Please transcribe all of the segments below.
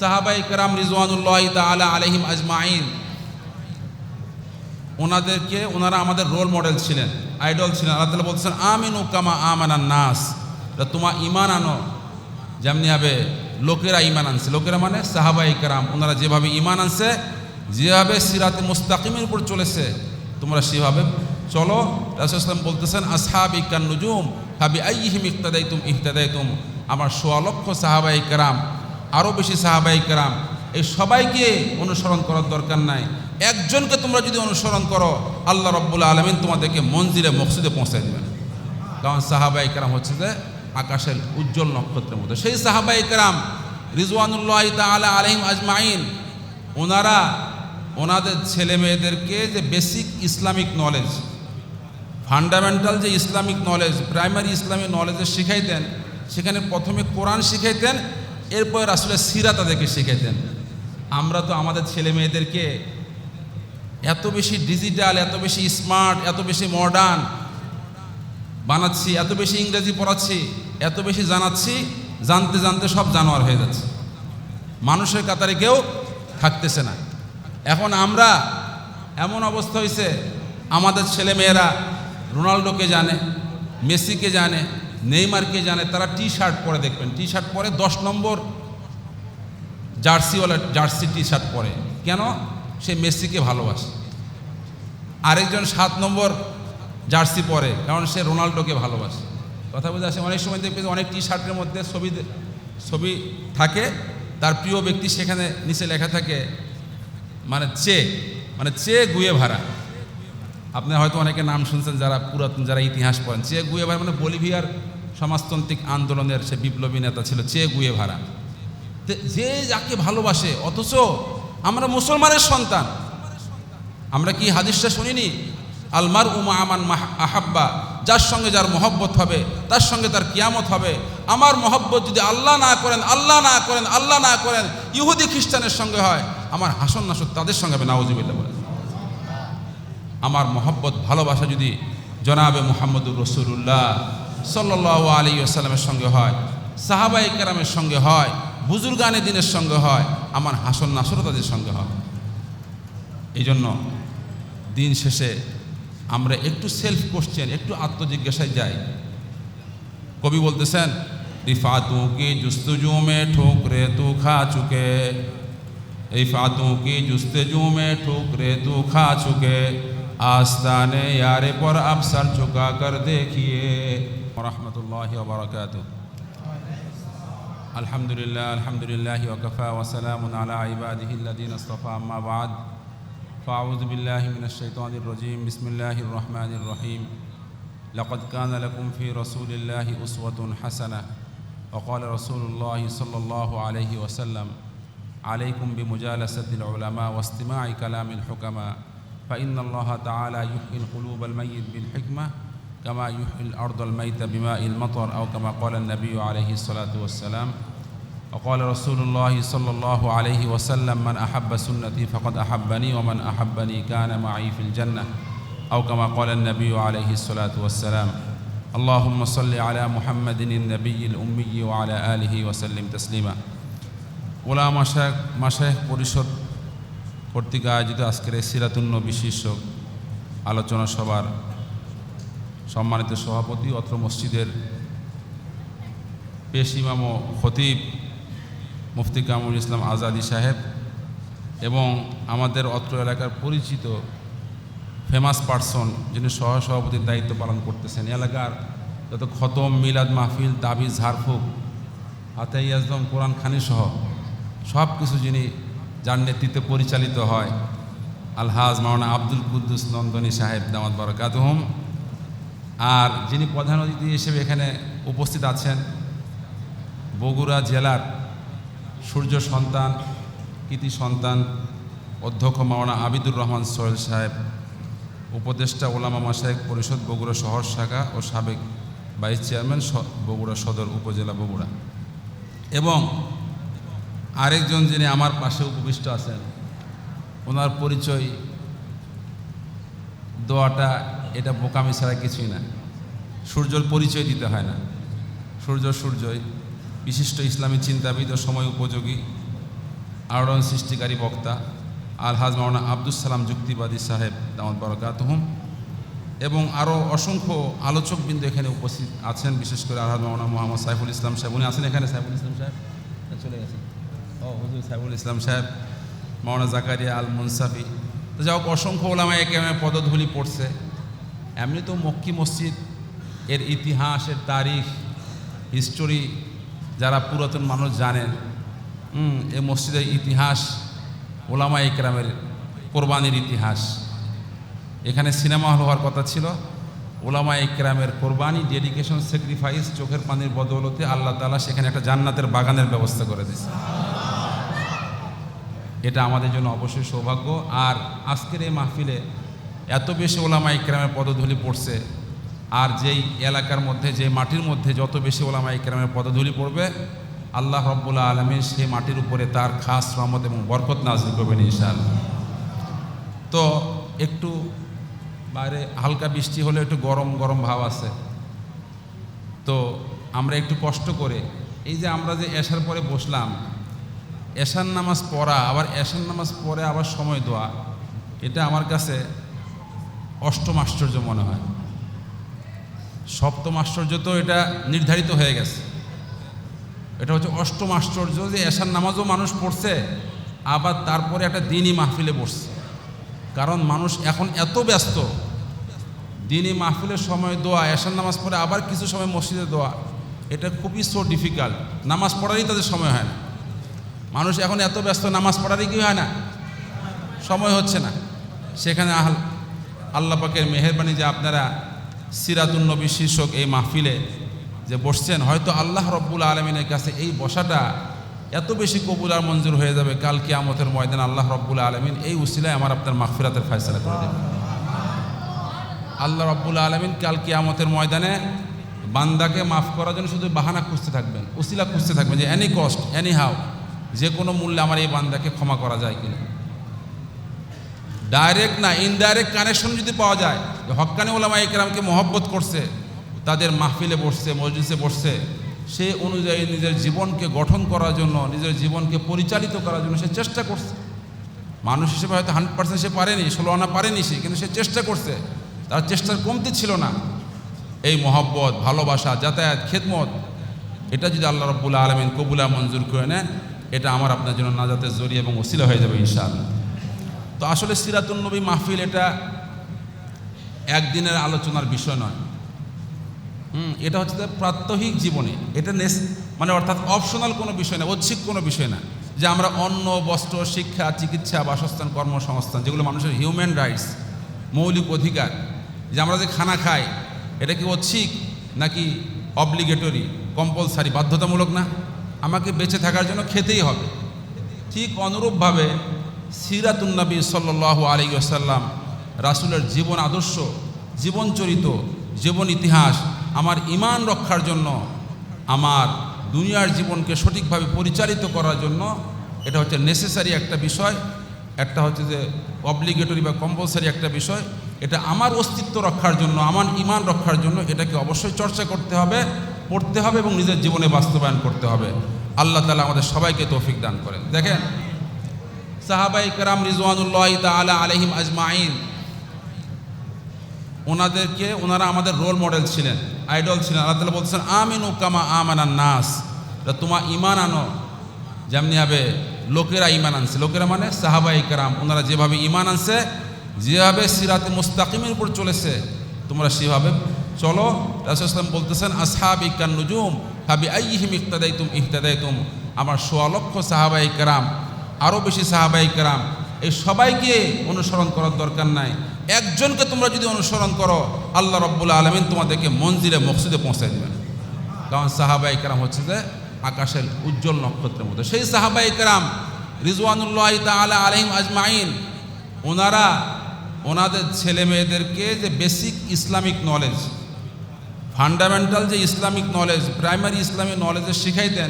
সাহাবায়ে কেরাম রিজওয়ানুল্লাহি তাআলা আলাইহিম আজমাইন, ওনারা আমাদের রোল মডেল ছিলেন, আইডল ছিলেন। আল্লাহ তাআলা বলছেন আমিনু কামা আমানান নাস, তোমার ঈমান আনো যেমনি হবে লোকেরা ঈমান আনছে। লোকেরা মানে সাহাবায়ে কেরাম, ওনারা যেভাবে ঈমান আনছে, যেভাবে সিরাতে মুস্তাকিমের উপর চলেছে, তোমরা সেভাবে চলো। রাসূল সাল্লাল্লাহু আলাইহি ওয়াসাল্লাম বলতেছেন আসহাবি কান নুজুম ফাবি আইয়িহিম ইহতাদাইতুম। আমার ১৬ লক্ষ সাহাবায়ে কেরাম, আরও বেশি সাহাবায়ে কেরাম, এই সবাইকে অনুসরণ করার দরকার নাই। একজনকে তোমরা যদি অনুসরণ করো, আল্লাহ রাব্বুল আলামিন তোমাদেরকে মঞ্জিলে মকসুদে পৌঁছায় দেবেন। কারণ সাহাবায়ে কেরাম হচ্ছে যে আকাশের উজ্জ্বল নক্ষত্রের মতো। সেই সাহাবায়ে কেরাম রিজওয়ানুল্লাহি তাআলা আলাইহিম আজমাইন, ওনারা ওনাদের ছেলে মেয়েদেরকে যে বেসিক ইসলামিক নলেজ, ফান্ডামেন্টাল যে ইসলামিক নলেজ, প্রাইমারি ইসলামিক নলেজে শিখাইতেন, সেখানে প্রথমে কোরআন শিখাইতেন, এরপর রাসূলের সিরাত তাদেরকে শিখাইতেন। আমরা তো আমাদের ছেলে মেয়েদেরকে এত বেশি ডিজিটাল, এত বেশি স্মার্ট, এত বেশি মডার্ন বানাচ্ছি, এত বেশি ইংরেজি পড়াচ্ছি, এত বেশি জানাচ্ছি, জানতে জানতে সব জানোয়ার হয়ে যাচ্ছে, মানুষের কাতারে কেউ থাকতেছে না। এখন আমরা এমন অবস্থা হয়েছে, আমাদের ছেলে মেয়েরা রোনাল্ডোকে জানে, মেসিকে জানে, নেইমারকে জানে। তারা টি শার্ট পরে, দেখবেন টি শার্ট পরে 10 নম্বর জার্সি টি শার্ট পরে। কেন? সে মেসিকে ভালোবাসে। আরেকজন 7 নম্বর জার্সি পরে, কারণ সে রোনাল্ডোকে ভালোবাসে। কথা বুঝে আসে? অনেক সময় দেখবে অনেক টি শার্টের মধ্যে ছবি থাকে, তার প্রিয় ব্যক্তি সেখানে নিচে লেখা থাকে মানে চে গুয়েভারা। আপনি হয়তো অনেকে নাম শুনছেন যারা পুরাতন, যারা ইতিহাস পড়েন। চে গুয়েভারা মানে বলিভিয়ার সমাজতান্ত্রিক আন্দোলনের সে বিপ্লবী নেতা ছিল চে গুয়েভারা। যে যাকে ভালোবাসে, অথচ আমরা মুসলমানের সন্তান। আমরা কি হাদিসটা শুনিনি? আলমার উমা আমান আহাব্বা, যার সঙ্গে যার মহব্বত হবে তার সঙ্গে তার কিয়ামত হবে। আমার মহব্বত যদি আল্লাহ না করেন ইহুদি খ্রিস্টানের সঙ্গে হয়, আমার হাসন নাসর তাদের সঙ্গে হবে। নাউজুবিল্লাহ বলেন। আমার মহব্বত, ভালোবাসা যদি জনাবে মুহাম্মদুর রাসূলুল্লাহ সাল্লাল্লাহু আলাইহি ওয়াসাল্লামের সঙ্গে হয়, সাহাবায়ে কেরামের সঙ্গে হয়, বুজুর্গানে দিনের সঙ্গে হয়, আমার হাসন নাসরও তাদের সঙ্গে হয়। এই জন্য দিন শেষে আমরা একটু সেলফ কোশ্চেন, একটু আত্মজিজ্ঞাসায় যাই। কবি বলতেছেন रिफातों की जुस्तजू में ठोकरे तू खा चुके, रिफातों की जुस्तजू में ठोकरे तू खा चुके, आस्ताने यारे पर अब सर झुका कर देखिए। रहमतुल्लाहि व बरकातुहू। अल्हम्दुलिल्लाहि व कफ़ा व सलामुन अला इबादिहि अल्लज़ीना इस्तफ़ा, अम्मा बाद, फ़अऊज़ु बिल्लाहि मिनश शैतानिर रजीम, बिस्मिल्लाहिर रहमानिर रहीम। लक़द कान लकुम फ़ी रसूलिल्लाहि उस्वतुन हसनह, व क़ाल रसूलुल्लाहि सल्लल्लाहु अलैहि वसल्लम, अलैकुम बिमुजालसतिल उलमा व इस्तिमा'i कलामिल हुकमा, फ़इन्नल्लाह तआला युह्यिल क़ुलूबल मय्यित बिल हिकमा, कमा युह्यिल अर्दल मैता बिमाइल मतर, औ कमा क़ाल नबी अलैहि सलातु वस्सलाम, व क़ाल रसूलुल्लाहि सल्लल्लाहु अलैहि वसल्लम, मन अहब्ब सुन्नती फ़क़द अहब्बनी व मन अहब्बनी कान मई फ़िल जन्नह, औ कमा क़ाल नबी अलैहि सलातु वस्सलाम। अल्लाहुम्मा सल्लि अला मुहम्मदिन नबिय्यिल उम्मिय्यि व अला आलिहि व सल्लिम तस्लीमा। উলামা মাশায়েখ পরিষদ কর্তৃক আয়োজিত আজকের এই সিরাতুন নবী শীর্ষক আলোচনা সভার সম্মানিত সভাপতি, অত্র মসজিদের পেশ ইমাম ও খতিব মুফতি কামরুল ইসলাম আজাদি সাহেব, এবং আমাদের অত্র এলাকার পরিচিত ফেমাস পারসন যিনি সহসভাপতির দায়িত্ব পালন করতেছেন, এলাকার যত খতম, মিলাদ মাহফিল, তাবিজ, ঝাড়ফুঁক, আতাই আজম, কোরআন খানি সহ সব কিছু যিনি যার নেতৃত্বে পরিচালিত হয়, আলহাজ মাওলানা আব্দুল কুদ্দুস নন্দনী সাহেব দামাত বারাকাতুহুম। আর যিনি প্রধান অতিথি হিসেবে এখানে উপস্থিত আছেন, বগুড়া জেলার সূর্য সন্তান, কৃতি সন্তান অধ্যক্ষ মাওলানা আবিদুর রহমান সোহেল সাহেব, উপদেষ্টা ওলামা মাশায়েখ পরিষদ বগুড়া শহর শাখা ও সাবেক ভাইস চেয়ারম্যান বগুড়া সদর উপজেলা বগুড়া, এবং আরেকজন যিনি আমার পাশে উপবিষ্ট আছেন, ওনার পরিচয় দোয়াটা এটা বোকামি ছাড়া কিছুই না। সূর্যর পরিচয় দিতে হয় না। সূর্যই বিশিষ্ট ইসলামী চিন্তাবিদ ও সময় উপযোগী আলোড়ন সৃষ্টিকারী বক্তা আলহাজ মাওলানা আব্দুস সালাম যুক্তিবাদী সাহেব দামাত বারাকাতুহুম, এবং আরও অসংখ্য আলোচকবৃন্দ এখানে উপস্থিত আছেন, বিশেষ করে আলহাজ মাওলানা মোহাম্মদ সাইফুল ইসলাম সাহেব, উনি আছেন এখানে। সাইফুল ইসলাম সাহেব চলে গেছেন। হুজুর সাইফুল ইসলাম সাহেব, মাওলানা জাকারিয়া আল মুনসাফি, তো যাই হোক অসংখ্য ওলামায়ে কেরামের পদধূলি পড়ছে। এমনি তো মক্কি মসজিদ এর ইতিহাস, এর তারিখ, হিস্টোরি যারা পুরাতন মানুষ জানেন, এই মসজিদের ইতিহাস, ওলামায়ে কেরামের কোরবানির ইতিহাস। এখানে সিনেমা হল হওয়ার কথা ছিল, ওলামায়ে কেরামের কোরবানি, ডেডিকেশন, স্যাক্রিফাইস, চোখের পানির বদৌলতে আল্লাহ তাআলা সেখানে একটা জান্নাতের বাগানের ব্যবস্থা করে দিয়েছে। এটা আমাদের জন্য অবশ্যই সৌভাগ্য। আর আজকের এই মাহফিলে এত বেশি ওলামায়ে কেরামের পদধূলি পড়ছে, আর যেই এলাকার মধ্যে, যে মাটির মধ্যে যত বেশি ওলামায়ে কেরামের পদধূলি পড়বে, আল্লাহ রাব্বুল আলামিন সেই মাটির উপরে তার খাস রহমত এবং বরকত নাযিল করবেন ইনশাআল্লাহ। তো একটু বাইরে হালকা বৃষ্টি হলে একটু গরম গরম ভাব আছে, তো আমরা একটু কষ্ট করে, এই যে আমরা যে এশার পরে বসলাম, এশার নামাজ পড়া, আবার এশার নামাজ পড়ে আবার সময় দেওয়া, এটা আমার কাছে অষ্টম আশ্চর্য মনে হয়। সপ্তম আশ্চর্য তো এটা নির্ধারিত হয়ে গেছে, এটা হচ্ছে অষ্টম আশ্চর্য যে এশার নামাজও মানুষ পড়ছে, আবার তারপরে একটা দিনই মাহফিলে বসছে। কারণ মানুষ এখন এত ব্যস্ত, দিনই মাহফিলের সময় দোয়া, এশার নামাজ পড়ে আবার কিছু সময় মসজিদে দোয়া, এটা খুবই সো ডিফিকাল্ট। নামাজ পড়ারই তাদের সময় হয় না। মানুষ এখন এত ব্যস্ত, নামাজ পড়ারই কি হয় না, সময় হচ্ছে না। সেখানে আল্লাহ পাকের মেহেরবানি যে আপনারা সিরাতুন নবী শীর্ষক এই মাহফিলে যে বসছেন, হয়তো আল্লাহ রব্বুল আলমিনের কাছে এই বসাটা এত বেশি কবুল আর মঞ্জুর হয়ে যাবে, কাল কিয়ামতের ময়দানে আল্লাহ রব্বুল আলমিন এই উসিলায় আমার আপনার মাগফিরাতের ফয়সালা করে দেবেন। আল্লাহ রব্বুল আলমিন কাল কিয়ামতের ময়দানে বান্দাকে মাফ করার জন্য শুধু বাহানা খুঁজতে থাকবেন, উসিলা খুঁজতে থাকবেন, যে এনি কস্ট, এনি হাউ, যে কোনো মূল্যে আমার এই বান্দাকে ক্ষমা করা যায় কিনা। ডাইরেক্ট না, ইনডাইরেক্ট কানেকশন যদি পাওয়া যায়, হক্কানি ওলামায়ে কেরামকে মহব্বত করছে, তাদের মাহফিলে বসছে, মজলিসে বসছে, সেই অনুযায়ী নিজের জীবনকে গঠন করার জন্য, নিজের জীবনকে পরিচালিত করার জন্য সে চেষ্টা করছে। মানুষ হিসেবে হয়তো 100% সে পারেনি, 16 আনা পারেনি সে, কিন্তু সে চেষ্টা করছে, তার চেষ্টার কমতি ছিল না। এই মহব্বত, ভালোবাসা, যাতায়াত, খেদমত, এটা যদি আল্লাহ রাব্বুল আলামিন কবুলা মঞ্জুর করে নেন, এটা আমার আপনার জন্য নাজাতের জরিয়া এবং ওসিলা হয়ে যাবে ইনশাআল্লাহ। তো আসলে সিরাতুন নবী মাহফিল এটা একদিনের আলোচনার বিষয় নয়, এটা হচ্ছে প্রাত্যহিক জীবনে, এটা মানে অর্থাৎ অপশনাল কোনো বিষয় না, ঐচ্ছিক কোনো বিষয় না, যে আমরা অন্ন, বস্ত্র, শিক্ষা, চিকিৎসা, বাসস্থান, কর্মসংস্থান, যেগুলো মানুষের হিউম্যান রাইটস, মৌলিক অধিকার, যে আমরা যে খানা খাই, এটা কি ঐচ্ছিক নাকি অব্লিগেটরি, কম্পালসারি, বাধ্যতামূলক না? আমাকে বেঁচে থাকার জন্য খেতেই হবে। ঠিক অনুরূপভাবে সিরাতুন নবী সাল্লাল্লাহু আলাইহি ওয়াসাল্লাম, রাসূলের জীবন আদর্শ, জীবন চরিত, জীবন ইতিহাস আমার ঈমান রক্ষার জন্য, আমার দুনিয়ার জীবনকে সঠিকভাবে পরিচালিত করার জন্য, এটা হচ্ছে নেসেসারি একটা বিষয়, একটা হচ্ছে যে অব্লিগেটরি বা কম্পালসারি একটা বিষয়। এটা আমার অস্তিত্ব রক্ষার জন্য, আমার ঈমান রক্ষার জন্য এটাকে অবশ্যই চর্চা করতে হবে, পড়তে হবে এবং নিজের জীবনে বাস্তবায়ন করতে হবে। আল্লাহ তাআলা আমাদের সবাইকে তৌফিক দান করেন। দেখেন, সাহাবায়ে কেরাম রিজওয়ানুল্লাহি তাআলা আলাইহিম আজমাইন, ওনারা আমাদের রোল মডেল ছিলেন, আইডল ছিলেন। আল্লাহ তাআলা বলছেন, আমিনু কামা আমানান নাস, তোমার ঈমান আনো যেমনিভাবে লোকেরা ঈমান আনছে। লোকেরা মানে সাহাবায়ে কেরাম, ওনারা যেভাবে ঈমান আনছে, যেভাবে সিরাতে মুস্তাকিমের উপর চলেছে, তোমরা সেভাবে চলো। রাসূল সাল্লাল্লাহু আলাইহি ওয়াসাল্লাম বলতেছেন, আসহাবি কান নুজুম ফাবি আইয়িহিম ইক্তাদাইতুম ইহতাদাইতুম, আমার ১৬ লক্ষ সাহাবায়ে কেরাম, আরও বেশি সাহাবায়ে কেরাম, এই সবাইকে অনুসরণ করার দরকার নাই, একজনকে তোমরা যদি অনুসরণ করো, আল্লাহ রাব্বুল আলামিন তোমাদেরকে মঞ্জিলে মকসুদে পৌঁছায় দেবেন। কারণ সাহাবায়ে কেরাম হচ্ছে যে আকাশের উজ্জ্বল নক্ষত্রের মতো। সেই সাহাবায়ে কেরাম রিজওয়ানুল্লাহি তাআলা আলাইহিম আজমাইন, ওনারা ওনাদের ছেলে মেয়েদেরকে যে বেসিক ইসলামিক নলেজ, ফান্ডামেন্টাল যে ইসলামিক নলেজ, প্রাইমারি ইসলামিক নলেজে শিখাইতেন,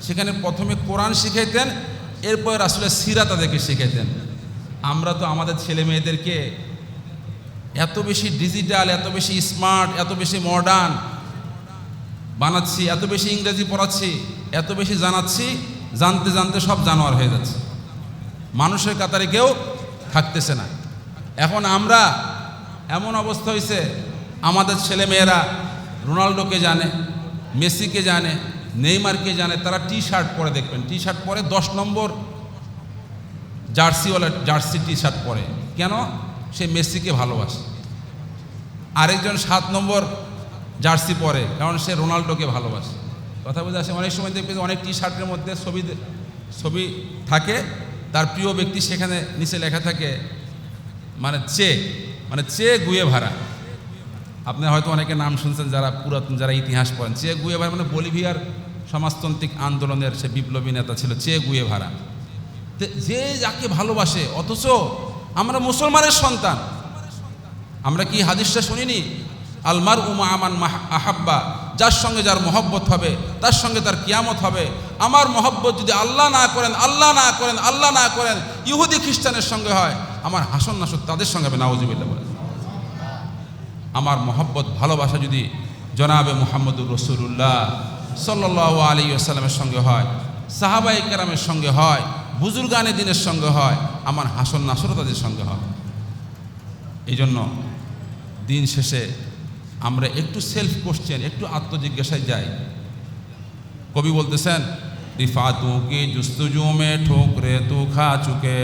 সেখানে প্রথমে কোরআন শিখাইতেন, এরপরে রাসূলের সিরাত তাদেরকে শিখাইতেন। আমরা তো আমাদের ছেলে মেয়েদেরকে এত বেশি ডিজিটাল, এত বেশি স্মার্ট, এত বেশি মডার্ন বানাচ্ছি, এত বেশি ইংরেজি পড়াচ্ছি, এত বেশি জানাচ্ছি, জানতে জানতে সব জানোয়ার হয়ে যাচ্ছে। মানুষের কাতারে কেউ থাকতেছে না। এখন আমরা এমন অবস্থা হয়েছে, আমাদের ছেলেমেয়েরা রোনাল্ডোকে জানে, মেসিকে জানে, নেইমারকে জানে। তারা টি শার্ট পরে, দেখবেন টি শার্ট পরে 10 নম্বর জার্সি টি শার্ট পরে। কেন? সে মেসিকে ভালোবাসে। আরেকজন 7 নম্বর জার্সি পরে, কারণ সে রোনাল্ডোকে ভালোবাসে। কথা বুঝে আসে? অনেক সময় দেখবে অনেক টি শার্টের মধ্যে ছবি থাকে, তার প্রিয় ব্যক্তি, সেখানে নিচে লেখা থাকে চে গুয়েভারা। আপনি হয়তো অনেকে নাম শুনছেন যারা পুরাতন, যারা ইতিহাস পড়েন। চে গুয়েভারা মানে বলিভিয়ার সমাজতান্ত্রিক আন্দোলনের সে বিপ্লবী নেতা ছিল, চে গুয়েভারা। যে যাকে ভালোবাসে, অথচ আমরা মুসলমানের সন্তান। আমরা কি হাদিসটা শুনিনি? আলমার উমা আমান আহাব্বা, যার সঙ্গে যার মহব্বত হবে তার সঙ্গে তার কিয়ামত হবে। আমার মহব্বত যদি আল্লাহ না করেন ইহুদি খ্রিস্টানের সঙ্গে হয়, আমার হাসন নাসর তাদের সঙ্গে হবে। নাউজুবিল্লাহ বলে। আমার মহব্বত ভালোবাসা যদি জনাবে মুহাম্মদুর রাসূলুল্লাহ সাল্লাল্লাহু আলাইহি ওয়াসাল্লামের সঙ্গে হয়, সাহাবায়ে কেরামের সঙ্গে হয়, বুজুর্গানে দিনের সঙ্গে হয়, আমার হাসন নাসরও তাদের সঙ্গে হয়। এই জন্য দিন শেষে আমরা একটু সেলফ কোশ্চেন, একটু আত্মজিজ্ঞাসায় যাই। কবি বলতেছেন, रिफ़ातों की जुस्तजू में ठोकरे तू खा चुके,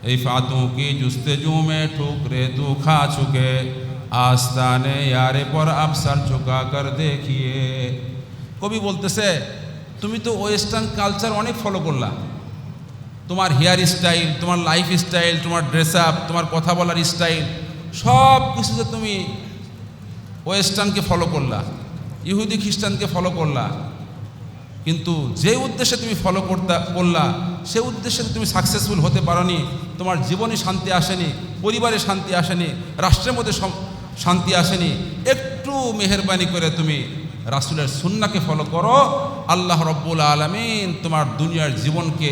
रिफ़ातों की जुस्तजू में ठोकरे तू खा चुके, आस्ताने यारे पर अब सर झुका कर देखिए। কবি বলতেছে, তুমি তো ওয়েস্টার্ন কালচার অনেক ফলো করলা। তোমার হেয়ার স্টাইল, তোমার লাইফ স্টাইল, তোমার ড্রেস আপ, তোমার কথা বলার স্টাইল, সব কিছুতে তুমি ওয়েস্টার্নকে ফলো করলা, ইহুদি খ্রিস্টানকে ফলো করলা। কিন্তু যে উদ্দেশ্যে তুমি ফলো করলা, সে উদ্দেশ্যে তুমি সাকসেসফুল হতে পারোনি। তোমার জীবনে শান্তি আসেনি, পরিবারে শান্তি আসেনি, রাষ্ট্রের মধ্যে শান্তি আসেনি। একটু মেহেরবানি করে তুমি রাসূলের সুন্নাহকে ফলো করো। আল্লাহ রব্বুল আলামিন তোমার দুনিয়ার জীবনকে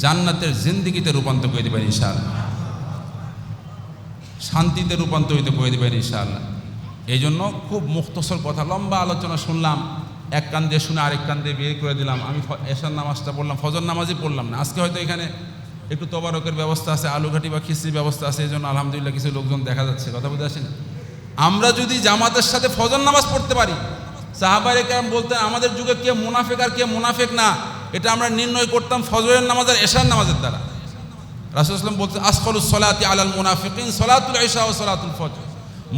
জান্নাতের জিন্দেগিতে রূপান্তর করে দেবেন ইনশাআল্লাহ, শান্তিতে রূপান্তরিত করে দেবেন ইনশাআল্লাহ। এই জন্য খুব মুখতসর কথা, লম্বা আলোচনা শুনলাম, এক কান দিয়ে শুনে আরেক কান দিয়ে বের করে দিলাম। আমি এশার নামাজটা পড়লাম, ফজর নামাজই পড়লাম না। আজকে হয়তো এখানে একটু তবারকের ব্যবস্থা আছে, আলুঘাটি বা খিচড়ির ব্যবস্থা আছে, এই জন্য আলহামদুলিল্লাহ কিছু লোকজন দেখা যাচ্ছে। কথা বুঝতে আসেন? আমরা যদি জামাতের সাথে ফজর নামাজ পড়তে পারি, সাহাবায়ে কেরাম বলতেন আমাদের যুগে কে মুনাফিক আর কে মুনাফিক না, এটা আমরা নির্ণয় করতাম ফজরের নামাজ আর এশার নামাজের দ্বারা। রাসূলুল্লাহ সাল্লাল্লাহু আলাইহি ওয়াসাল্লাম বলতেন, আসফালুস সলাতি আলাল মুনাফিকিন সলাতুল ইশা ওয়া সলাতুল ফজর।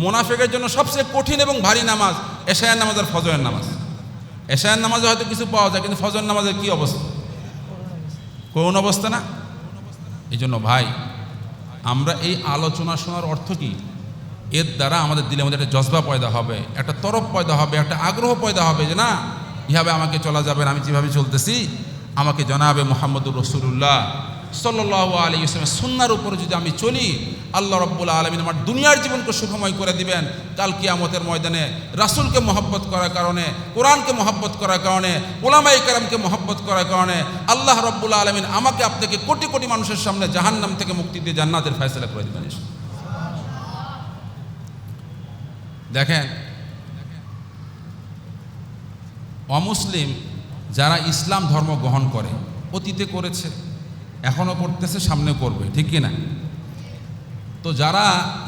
মুনাফিকের জন্য সবচেয়ে কঠিন এবং ভারী নামাজ এশায়ের নামাজ আর ফজরের নামাজ। এশায়ের নামাজে হয়তো কিছু পাওয়া যায়, কিন্তু ফজর নামাজের কী অবস্থা? করুণ অবস্থা না? এই জন্য ভাই, আমরা এই আলোচনা শোনার অর্থ কি? এর দ্বারা আমাদের দিলের মধ্যে একটা জজবা পয়দা হবে, একটা তরফ পয়দা হবে, একটা আগ্রহ পয়দা হবে যে না, এভাবে আমাকে চলা যাবে না। আমি যেভাবে চলতেছি, আমাকে জনাবে মুহাম্মদুর রাসূলুল্লাহ সাল্লাল্লাহু আলাইহি ওয়াসাল্লামের সুন্নাহর উপরে যদি আমি চলি, আল্লাহ রাব্বুল আলামিন আমার দুনিয়ার জীবনকে সুখময় করে দিবেন। কাল কিয়ামতের ময়দানে রাসূলকে মহব্বত করার কারণে, কোরআনকে মহব্বত করার কারণে, উলামায়ে কেরামকে মহব্বত করার কারণে আল্লাহ রাব্বুল আলামিন আমাকে আপনাকে কোটি কোটি মানুষের সামনে জাহান্নাম থেকে মুক্তি দিয়ে জান্নাতের ফয়সালা করে দিবেন। দেখেন, অমুসলিম যারা ইসলাম ধর্ম গ্রহণ করে, অতীতে করেছে, এখনও করতেছে, সামনে করবে, ঠিক কি না? তো যারা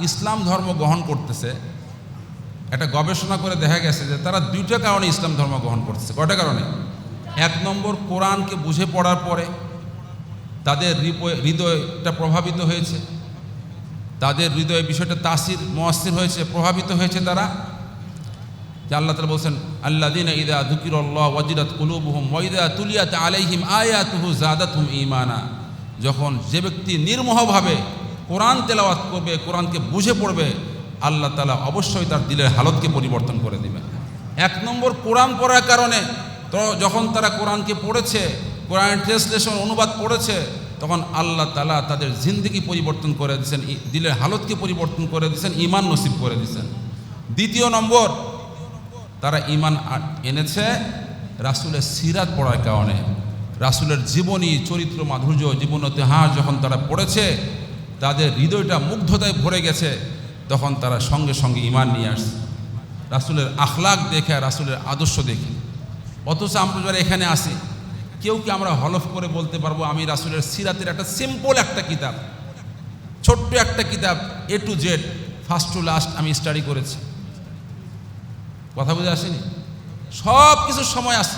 ইসলাম ধর্ম গ্রহণ করতেছে, একটা গবেষণা করে দেখা গেছে যে তারা 2টা কারণে ইসলাম ধর্ম গ্রহণ করতেছে। কয়টা কারণে? 1 নম্বর, কোরআনকে বুঝে পড়ার পরে তাদের হৃদয়টা প্রভাবিত হয়েছে, তাদের হৃদয়ে বিষয়টা মুয়াসসির হয়েছে, প্রভাবিত হয়েছে তারা। যে আল্লাহ তাআলা বলছেন, আল্লাযীনা ইযা যুকিরাল্লাহু ওয়াজিলাত কুলুবুহুম ওয়া ইযা তুলিয়াত আলাইহিম আয়াতুহু যাদাতহুম ঈমানা। যখন যে ব্যক্তি নির্মোহভাবে কোরআন তেলাওয়াত করবে, কোরআনকে বুঝে পড়বে, আল্লাহ তাআলা অবশ্যই তার দিলের হালতকে পরিবর্তন করে দিবেন। 1 নম্বর, কোরআন পড়ার কারণে তো যখন তারা কোরআনকে পড়েছে, কোরআনের ট্রান্সলেশন অনুবাদ পড়েছে, তখন আল্লাহ তাআলা তাদের জিন্দেগি পরিবর্তন করে দিয়েছেন, দিলের হালতকে পরিবর্তন করে দিয়েছেন, ঈমান নসিব করে দিয়েছেন। 2 নম্বর, তারা ঈমান এনেছে রাসূলের সিরাত পড়ার কারণে। রাসূলের জীবনী, চরিত্র, মাধুর্য, জীবন ইতিহাস যখন তারা পড়েছে, তাদের হৃদয়টা মুগ্ধতায় ভরে গেছে, তখন তারা সঙ্গে সঙ্গে ঈমান নিয়ে আসছে রাসূলের আখলাক দেখে, রাসূলের আদর্শ দেখে। অথচ আমরা যারা এখানে আসি, কেউ কি আমরা হলফ করে বলতে পারবো আমি রাসূলের সিরাতের একটা সিম্পল একটা কিতাব, ছোট্ট একটা কিতাব A to Z first to last আমি স্টাডি করেছি? কথা বুঝে আসেনি? সব কিছুর সময় আছে,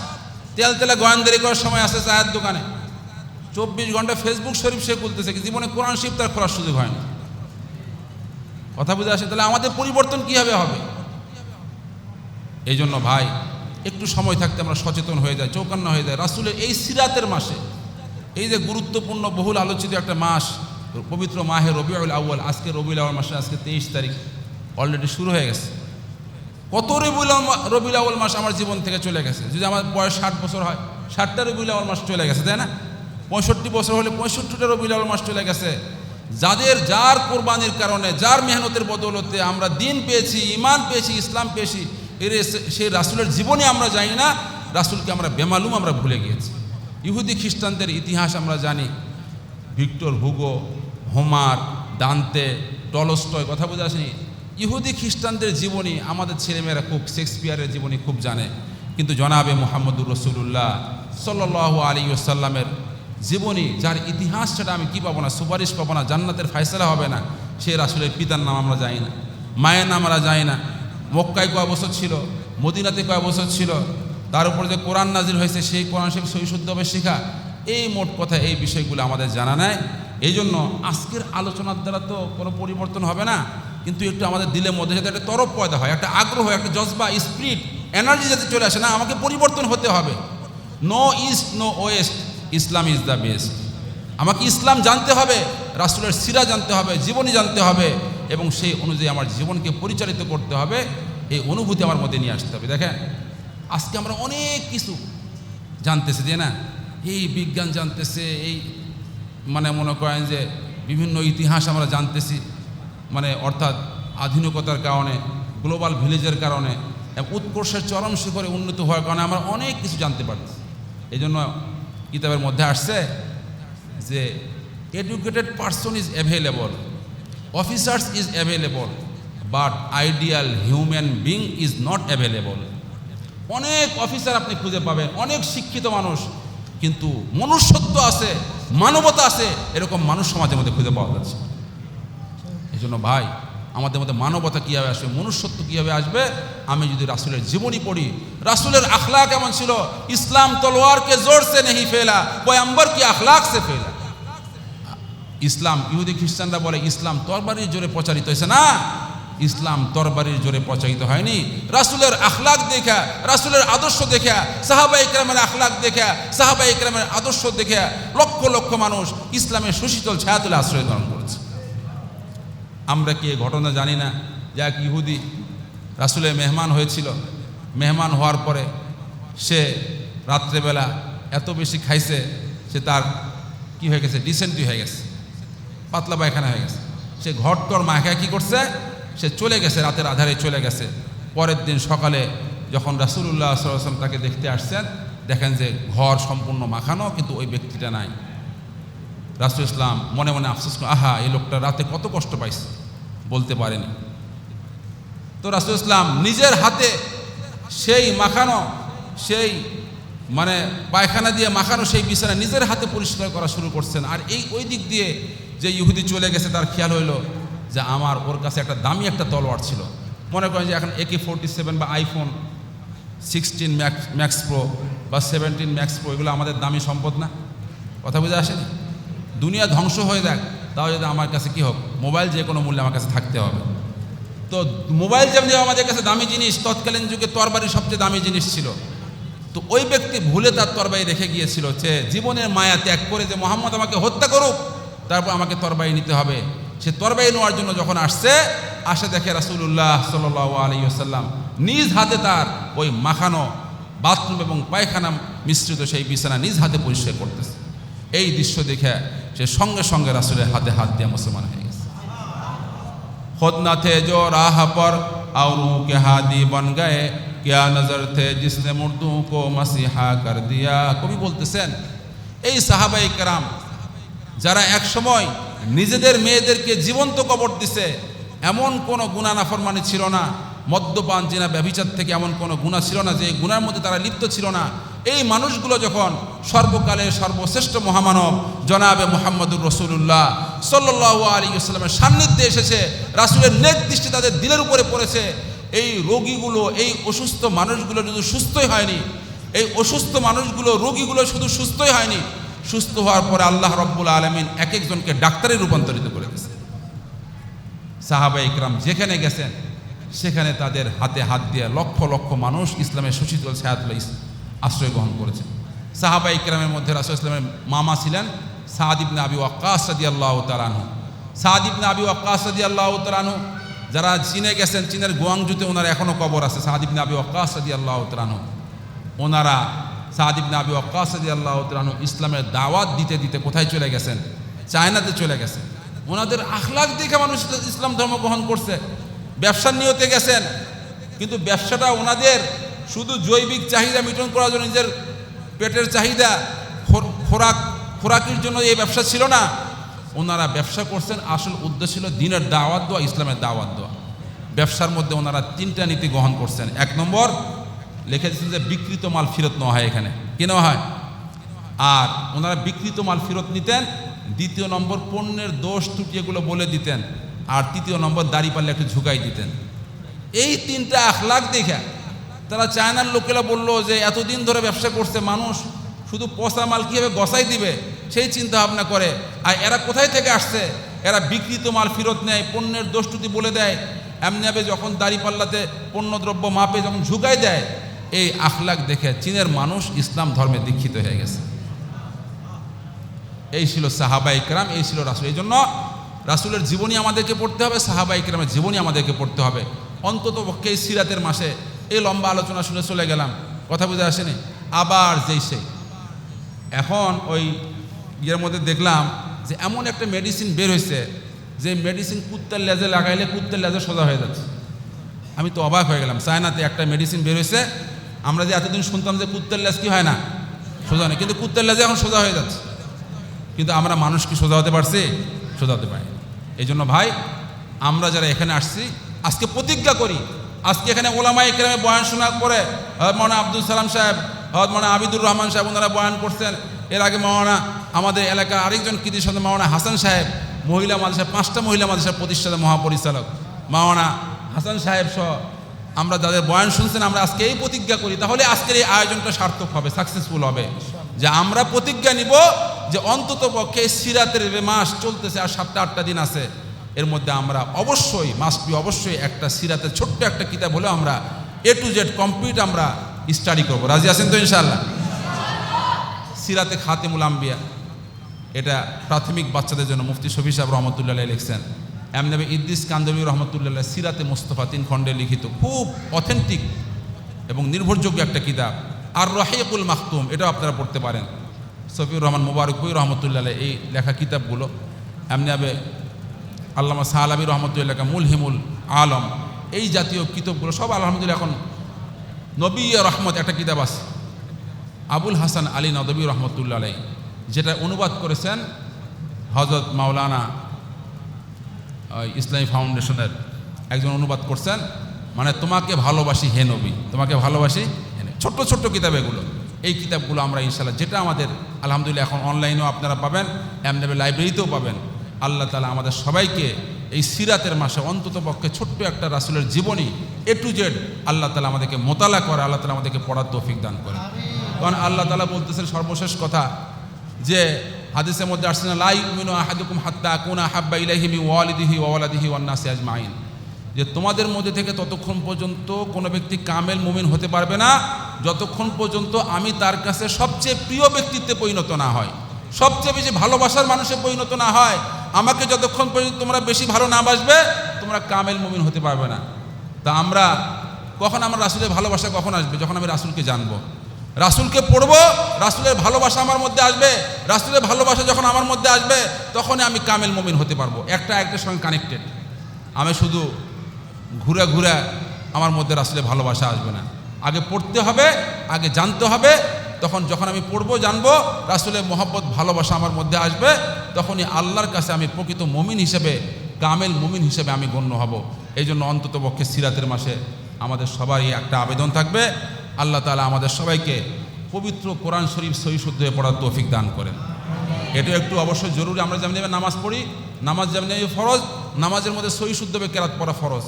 তেলে গোয়েন্দারি করার সময় আছে চায়ের দোকানে, 24 ঘন্টা ফেসবুক শরীফ সে খুলতেছে, জীবনে কোরআন শরীফ তার খোলার সুযোগ হয় না। কথা বুঝে আসে? তাহলে আমাদের পরিবর্তন কীভাবে হবে? এই জন্য ভাই একটু সময় থাকতে আমরা সচেতন হয়ে যাই, চৌকান্না হয়ে যায় রাসূলের এই সিরাতের মাসে, এই যে গুরুত্বপূর্ণ বহুল আলোচিত একটা মাস, পবিত্র মাহে রবিউল আউয়াল। আজকে রবিউল আউয়াল মাসে আজকে 23 তারিখ অলরেডি শুরু হয়ে গেছে। কত রবিউল আউয়াল মাস আমার জীবন থেকে চলে গেছে। যদি আমার বয়স 60 বছর হয়, 60টা রবিউল আউয়াল মাস চলে গেছে, তাই না? 65 বছর হলে 65টা রবিউল আউয়াল মাস চলে গেছে। যার কোরবানির কারণে, যার মেহনতের বদৌলতে আমরা দিন পেয়েছি, ইমান পেয়েছি, ইসলাম পেয়েছি, সেই রাসূলের জীবনে আমরা জানি না, রাসূলকে আমরা বেমালুম আমরা ভুলে গিয়েছি। ইহুদি খ্রিস্টানদের ইতিহাস আমরা জানি, ভিক্টর হুগো, হোমার, দান্তে, টলস্টয়, কথা বুঝে আসেনি? ইহুদি খ্রিস্টানদের জীবনী আমাদের ছেলেমেয়েরা খুব, শেক্সপিয়ারের জীবনী খুব জানে, কিন্তু জনাবে মুহাম্মদুর রাসূলুল্লাহ সাল্লাল্লাহু আলাইহি ওয়াসাল্লামের জীবনী, যার ইতিহাস, সেটা আমি কি পাবো না, সুপারিশ পাবো না, জান্নাতের ফায়সালা হবে না। সেই রাসূলের পিতার নাম আমরা জানি না, মায়ের নাম আমরা জানি না, মক্কায় কয় বছর ছিল, মদিনাতে কয় বছর ছিল, তার উপর যে কোরআন নাজিল হয়েছে সেই কোরআন শরীফ সহি শুদ্ধভাবে শেখা, এই মোট কথা এই বিষয়গুলো আমাদের জানা নাই। এই জন্য আজকের আলোচনার দ্বারা তো কোনো পরিবর্তন হবে না, কিন্তু একটু আমাদের দিলের মধ্যে যাতে একটা তরফ পয়দা হয়, একটা আগ্রহ, একটা জজবা, স্পিরিট, এনার্জি যাতে চলে আসে, না আমাকে পরিবর্তন হতে হবে। No east no west, Islam is the best. আমাকে ইসলাম জানতে হবে, রাসূলের সিরা জানতে হবে, জীবনী জানতে হবে, এবং সেই অনুযায়ী আমার জীবনকে পরিচালিত করতে হবে। এই অনুভূতি আমার মধ্যে নিয়ে আসতে হবে। দেখেন আজকে আমরা অনেক কিছু জানতেছি, যে না এই বিজ্ঞান জানতেছে, এই মানে মনে করেন যে বিভিন্ন ইতিহাস আমরা জানতেছি, মানে অর্থাৎ আধুনিকতার কারণে, গ্লোবাল ভিলেজের কারণে, উৎকর্ষের চরম শিখরে উন্নত হওয়ার কারণে আমরা অনেক কিছু জানতে পারছি। এই জন্য কিতাবের মধ্যে আসছে যে educated person is available, officers is available, but ideal human being is not available. অনেক অফিসার আপনি খুঁজে পাবেন, অনেক শিক্ষিত মানুষ, কিন্তু মনুষ্যত্ব আছে, মানবতা আছে, এরকম মানুষ সমাজের মধ্যে খুঁজে পাওয়া যাচ্ছে। এই জন্য ভাই আমাদের মধ্যে মানবতা কীভাবে আসবে, মনুষ্যত্ব কীভাবে আসবে? আমি যদি রাসূলের জীবনী পড়ি, রাসূলের আখলাক কেমন ছিল, ইসলাম তলোয়ারকে জোর সে নেহি ফেলা, পয়গম্বর কি আখলাক সে ফেলা। ইসলাম, ইহুদি খ্রিস্টানরা বলে ইসলাম তরবারির জোরে প্রচারিত হয়েছে, না, ইসলাম তরবারির জোরে প্রচারিত হয়নি। রাসূলের আখলাক দেখা, রাসূলের আদর্শ দেখা, সাহাবায়ে কেরামের আখলাক দেখা, সাহাবায়ে কেরামের আদর্শ দেখা লক্ষ লক্ষ মানুষ ইসলামের সুশীতল ছায়াতলে আশ্রয় গ্রহণ করেছে। আমরা কি এই ঘটনা জানি না যে এক ইহুদি রাসূলের মেহমান হয়েছিল, মেহমান হওয়ার পরে সে রাত্রেবেলা এত বেশি খাইছে, সে তার কি হয়ে গেছে, ডিসেন্ট্রি হয়ে গেছে, পাতলা পায়খানা হয়ে গেছে। সে ঘরটর মাখায় কী করছে, সে চলে গেছে, রাতের আধারে চলে গেছে। পরের দিন সকালে যখন রাসূলুল্লাহ সাল্লাল্লাহু আলাইহি ওয়াসাল্লাম তাকে দেখতে আসছেন, দেখেন যে ঘর সম্পূর্ণ মাখানো, কিন্তু ওই ব্যক্তিটা নাই। রাসূল ইসলাম মনে মনে আফসোস করে, আহা এই লোকটা রাতে কত কষ্ট পাইছে, বলতে পারেনি। তো রাসূল ইসলাম নিজের হাতে সেই মাখানো, সেই মানে পায়খানা দিয়ে মাখানো সেই বিছানা নিজের হাতে পরিষ্কার করা শুরু করছেন। আর ওই দিক দিয়ে যে ইহুদি চলে গেছে, তার খেয়াল হইল যে ওর কাছে একটা দামি একটা তলোয়ার ছিল। মনে করেন যে এখন AK-47 বা আইফোন 16 ম্যাক্স প্রো বা 17 ম্যাক্স প্রো, এগুলো আমাদের দামি সম্পদ না? কথা বুঝে আসেনি? দুনিয়া ধ্বংস হয়ে যাক, তাও যদি আমার কাছে কী হোক, মোবাইল যে কোনো মূল্যে আমার কাছে থাকতে হবে। তো মোবাইল যেমনি আমাদের কাছে দামি জিনিস, তৎকালীন যুগে তরবারি সবচেয়ে দামি জিনিস ছিল। তো ওই ব্যক্তি ভুলে তার তরবারি রেখে গিয়েছিল, যে জীবনের মায়া ত্যাগ করে যে মুহাম্মদ আমাকে হত্যা করুক, তারপর আমাকে তরবারি নিতে হবে। সে তরবারি নেওয়ার জন্য যখন আসে দেখে রাসূলুল্লাহ সাল্লাল্লাহু আলাইহি ওয়াসাল্লাম নিজ হাতে তার ওই মাখানো বাথরুম এবং পায়খানা মিশ্রিত সেই বিছানা নিজ হাতে পরিষ্কার করতেছে। এই দৃশ্য দেখে সে সঙ্গে সঙ্গে রাসূলের হাতে হাত দিয়ে মুসলমান হয়ে গেছে। खुद न थे जो राह पर औरों के हादी बन गए, क्या नजर थे जिसने मुर्दों को मसीहा कर दिया। কবি বলতেছেন এই সাহাবায়ে কেরাম যারা এক সময় নিজেদের মেয়েদেরকে জীবন্ত কবর দিছে, এমন কোনো গুনাহ নাফরমানি ছিল না, মদ্যপান জিনা ব্যভিচার থেকে এমন কোনো গুনাহ ছিল না যে গুনার মধ্যে তারা লিপ্ত ছিল না। এই মানুষগুলো যখন সর্বকালের সর্বশ্রেষ্ঠ মহামানব জনাবে মুহাম্মদুর রাসূলুল্লাহ সাল্লাল্লাহু আলাইহি ওয়াসাল্লামের সান্নিধ্যে এসেছে, রাসূলের নেক দৃষ্টি তাদের দিলের উপরে পড়েছে, এই রোগীগুলো, এই অসুস্থ মানুষগুলো শুধু সুস্থই হয়নি, এই অসুস্থ মানুষগুলো, রোগীগুলো শুধু সুস্থই হয়নি, সুস্থ হওয়ার পরে আল্লাহ রাব্বুল আলামিন এক একজনকে ডাক্তারে রূপান্তরিত করে দিয়েছে। সাহাবা ইকরাম যেখানে গেছেন সেখানে তাদের হাতে হাত দিয়ে লক্ষ লক্ষ মানুষ ইসলামের সুশীতল ছায়াতলে আশ্রয় গ্রহণ করেছে। সাহাবা ইকরামের মধ্যে রাসূল ইসলামের মামা ছিলেন সাদ ইবনে আবি ওয়াক্কাস রাদিয়াল্লাহু তাআলা আনহু। সাদ ইবনে আবি ওয়াক্কাস রাদিয়াল্লাহু তাআলা আনহু যারা চীনে গেছেন, চীনের গুয়াংজুতে ওনার এখনও কবর আছে। সাদ ইবনে আবি ওয়াক্কাস রাদিয়াল্লাহু তাআলা আনহু, ওনারা সাদ ইবনে আবি ওয়াক্কাস রাদিয়াল্লাহু তাআলা আনহু ইসলামের দাওয়াত দিতে দিতে কোথায় চলে গেছেন? চায়নাতে চলে গেছেন। ওনাদের আখলাক দেখে মানুষ ইসলাম ধর্ম গ্রহণ করছে। ব্যবসার নিয়তে গেছেন, কিন্তু ব্যবসাটা ওনাদের শুধু জৈবিক চাহিদা মিটন করার জন্য, নিজের পেটের চাহিদা খোরাকের জন্য এই ব্যবসা ছিল না। ওনারা ব্যবসা করছেন, আসল উদ্দেশ্য ছিল দিনের দাওয়াত দেওয়া, ইসলামের দাওয়াত দেওয়া। ব্যবসার মধ্যে ওনারা 3টা নীতি গ্রহণ করছেন। 1 নম্বর লিখে দিচ্ছেন যে বিকৃত মাল ফেরত নেওয়া হয়, এখানে কি নেওয়া হয়, আর ওনারা বিকৃত মাল ফেরত নিতেন। 2 নম্বর পণ্যের দোষ ত্রুটি এগুলো বলে দিতেন, আর 3 নম্বর দাড়ি পাল্লে একটু ঝুঁকাই দিতেন। এই 3টা আখলাক দেখে তারা চায়নার লোকেরা বললো যে এতদিন ধরে ব্যবসা করছে, মানুষ শুধু পচা মাল কীভাবে গসাই দিবে সেই চিন্তা ভাবনা করে। আর এরা কোথায় থেকে আসছে? এরা বিকৃত মাল ফেরত নেয়, পণ্যের দোষ ত্রুটি বলে দেয়, এমনিভাবে যখন দাড়ি পাল্লাতে পণ্যদ্রব্য মাপে যখন ঝুঁকাই দেয়। এই আখলাক দেখে চীনের মানুষ ইসলাম ধর্মে দীক্ষিত হয়ে গেছে। এই ছিল সাহাবা ইকরাম, এই ছিল রাসূল। এই জন্য রাসূলের জীবনী আমাদেরকে পড়তে হবে, সাহাবা ইকরামের জীবনী আমাদেরকে পড়তে হবে। অন্তত পক্ষে এই সিরাতের মাসে এই লম্বা আলোচনা শুনে চলে গেলাম, কথা বুঝে আসেনি? আবার যেই সেই এখন ওই ইয়ের মধ্যে দেখলাম যে এমন একটা মেডিসিন বের হয়েছে, যে মেডিসিন কুত্তার লেজে লাগাইলে কুত্তার লেজে সোজা হয়ে যাচ্ছে। আমি তো অবাক হয়ে গেলাম। চায়নাতে একটা মেডিসিন বের হয়েছে, আমরা যে এতদিন শুনতাম যে কুত্তার লেজ কি হয় না, সোজা নেই, কিন্তু কুত্তার লেজে এখন সোজা হয়ে যাচ্ছে। কিন্তু আমরা মানুষ কি সোজা হতে পারছি? সোজা হতে পারি। এই জন্য ভাই, আমরা যারা এখানে আসছি আজকে প্রতিজ্ঞা করি, আজকে এখানে ওলামায়ে কেরামে বয়ান শোনার পরে মৌলানা আব্দুল সালাম সাহেব, মৌলানা আবিদুর রহমান সাহেব ওনারা বয়ান করছেন। এর আগে মৌলানা আমাদের এলাকার আরেকজন কৃতি সন্তান মৌলানা হাসান সাহেব, মহিলা মাদ্রাসা 5টা মহিলা মাদ্রাসার প্রতিষ্ঠাতা মহাপরিচালক মৌলানা হাসান সাহেব সহ আমরা যাদের বয়ান শুনছেন, আমরা আজকে এই প্রতিজ্ঞা করি, তাহলে আজকের এই আয়োজনটা সার্থক হবে, সাকসেসফুল হবে। যে আমরা প্রতিজ্ঞা নিব যে অন্তত পক্ষে সিরাতের মাস চলতেছে, আর 7টা-8টা দিন আছে, এর মধ্যে আমরা অবশ্যই অবশ্যই একটা সিরাতের ছোট্ট একটা কিতাব হলেও আমরা A to Z কমপ্লিট আমরা স্টাডি করবো। রাজি আছেন তো ইনশাআল্লাহ? সিরাতে খাতিমুল আম্বিয়া, এটা প্রাথমিক বাচ্চাদের জন্য মুফতি শফি সাহেব রহমতুল্লাহ লিখছেন। এমনি ইদ্রিস কান্দবী রহমতুল্লাহ সিরাতে মুস্তফা 3 খণ্ডে লিখিত, খুব অথেন্টিক এবং নির্ভরযোগ্য একটা কিতাব। আর রহিকুল মাখতুম, এটাও আপনারা পড়তে পারেন। সফিউর রহমান মুবারকপুরি রহমতুল্লাহ এই লেখা কিতাবগুলো। এমনি আল্লামা সাহালাবী রহমতুল্লাহ মুলহিমুল আলম, এই জাতীয় কিতাবগুলো সব আলহামদুলিল্লাহ। এখন নবী রহমত একটা কিতাব আছে আবুল হাসান আলী নদবী রহমতুল্লাহ আলাই, যেটা অনুবাদ করেছেন হযরত মাওলানা ইসলামী ফাউন্ডেশনের একজন অনুবাদ করছেন। মানে তোমাকে ভালোবাসি হে নবী, তোমাকে ভালোবাসি হে নবী। ছোট্ট ছোট্ট কিতাব এগুলো। এই কিতাবগুলো আমরা ইনশাআল্লাহ, যেটা আমাদের আলহামদুলিল্লাহ এখন অনলাইনেও আপনারা পাবেন, এমনি লাইব্রেরিতেও পাবেন। আল্লাহ তাআলা আমাদের সবাইকে এই সিরাতের মাসে অন্তত পক্ষে ছোট্ট একটা রাসূলের জীবনী A to Z আল্লাহ তাআলা আমাদেরকে মোতালা করে, আল্লাহ তাআলা আমাদেরকে পড়ার তৌফিক দান করে। কারণ আল্লাহ তাআলা বলতেছেন সর্বশেষ কথা, যে হাদিসের মধ্যে আসছে না, লা ইউমিনু আহাদুকুম হাত্তা আকুনা হাব্বা ইলাইহি মিন ওয়ালিদিহি ওয়া ওয়ালাদিহি ওয়ান নাসি আজমাইন, যে তোমাদের মধ্যে থেকে ততক্ষণ পর্যন্ত কোনো ব্যক্তি কামেল মুমিন হতে পারবে না যতক্ষণ পর্যন্ত আমি তার কাছে সবচেয়ে প্রিয় ব্যক্তিত্বে পরিণত না হয়, সবচেয়ে বেশি ভালোবাসার মানুষে পরিণত না হয়। আমাকে যতক্ষণ পর্যন্ত তোমরা বেশি ভালো না বাসবে, তোমরা কামেল মুমিন হতে পারবে না। তা আমরা কখন, আমরা রাসূলের ভালোবাসা কখন আসবে? যখন আমি রাসূলকে জানবো, রাসূলকে পড়বো, রাসূলের ভালোবাসা আমার মধ্যে আসবে। রাসূলের ভালোবাসা যখন আমার মধ্যে আসবে, তখনই আমি কামেল মুমিন হতে পারবো। একটা একটার সঙ্গে কানেক্টেড। আমি শুধু ঘুরে ঘুরে আমার মধ্যে রাসূলের ভালোবাসা আসবে না। আগে পড়তে হবে, আগে জানতে হবে। তখন যখন আমি পড়বো, জানবো, রাসূলের মহব্বত ভালোবাসা আমার মধ্যে আসবে, তখনই আল্লাহর কাছে আমি প্রকৃত মুমিন হিসেবে, কামেল মুমিন হিসেবে আমি গণ্য হব। এই জন্য অন্তত পক্ষে সিরাতের মাসে আমাদের সবারই একটা আবেদন থাকবে, আল্লাহ তাআলা আমাদের সবাইকে পবিত্র কোরআন শরীফ সহি শুদ্ধ হয়ে পড়ার তৌফিক দান করেন। এটা একটু অবশ্যই জরুরি। আমরা যেমনি নামাজ পড়ি, নামাজ যেমনি ফরজ, নামাজের মধ্যে সহি শুদ্ধভাবে কেরাত পড়া ফরজ।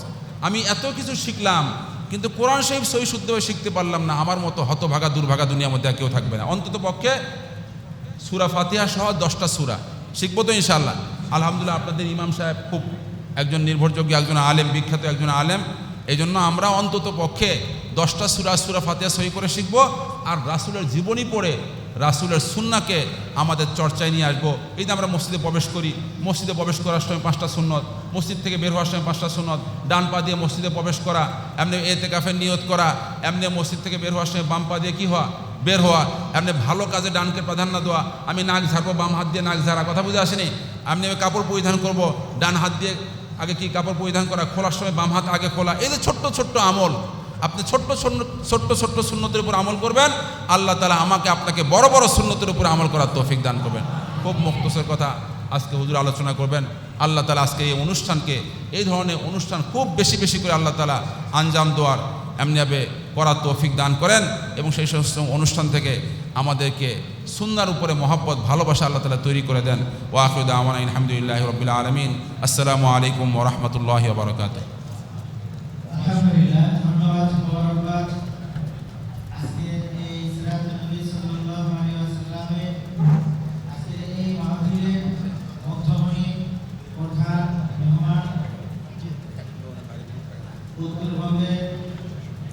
আমি এত কিছু শিখলাম, কিন্তু কোরআন শরীফ সহি শুদ্ধভাবে শিখতে পারলাম না, আমার মতো হতভাগা দুর্ভাগা দুনিয়ার মধ্যে আর কেউ থাকবে না। অন্তত পক্ষে সূরা ফাতিহা সহ 10টা সূরা শিখবো তো ইনশাআল্লাহ। আলহামদুলিল্লাহ, আপনাদের ইমাম সাহেব খুব একজন নির্ভরযোগ্য একজন আলেম, বিখ্যাত একজন আলেম। এই জন্য আমরা অন্তত পক্ষে 10টা সূরা ফাতিহা সহি করে শিখবো, আর রাসূলের জীবনী পড়ে রাসূলের সুন্নাহকে আমাদের চর্চায় নিয়ে আসবো। এই যে আমরা মসজিদে প্রবেশ করি, মসজিদে প্রবেশ করার সময় 5টা সুন্নত, মসজিদ থেকে বের হওয়ার সময় 5টা সুন্নত, ডান পা দিয়ে মসজিদে প্রবেশ করা, এমনি এতেকাফের নিয়ত করা, এমনি মসজিদ থেকে বের হওয়ার সময় বাম পা দিয়ে কী হওয়া, বের হওয়া, এমনি ভালো কাজে ডানকে প্রাধান্য দেওয়া। আমি নাক ঝাড়বো, বাম হাত দিয়ে নাক ঝাড়া, কথা বুঝে আসেনি? আমি কাপড় পরিধান করব, ডান হাত দিয়ে আগে কি কাপড় পরিধান করা, খোলার সময় বাম হাত আগে খোলা। এই যে ছোট্ট ছোট্ট আমল, আপনি ছোট্ট ছোট্ট সুন্নতের উপর আমল করবেন, আল্লাহ তাআলা আমাকে আপনাকে বড় বড় সুন্নতের উপর আমল করার তৌফিক দান করবেন। খুব মুখতসর কথা আজকে হুজুর আলোচনা করবেন। আল্লাহ তাআলা আজকে এই অনুষ্ঠানকে, এই ধরনের অনুষ্ঠান খুব বেশি বেশি করে আল্লাহ তাআলা আঞ্জাম দেওয়ার এমনিভাবে করার তৌফিক দান করেন, এবং সেই সমস্ত অনুষ্ঠান থেকে আমাদেরকে সুন্নাহর উপরে মহব্বত, ভালোবাসা আল্লাহ তাআলা তৈরি করে দেন। ওয়া আখিরু দাওয়ানা আলহামদুলিল্লাহি রাব্বিল আলামিন। আসসালামু আলাইকুম ওয়া রাহমাতুল্লাহি ওয়া বারাকাতুহু।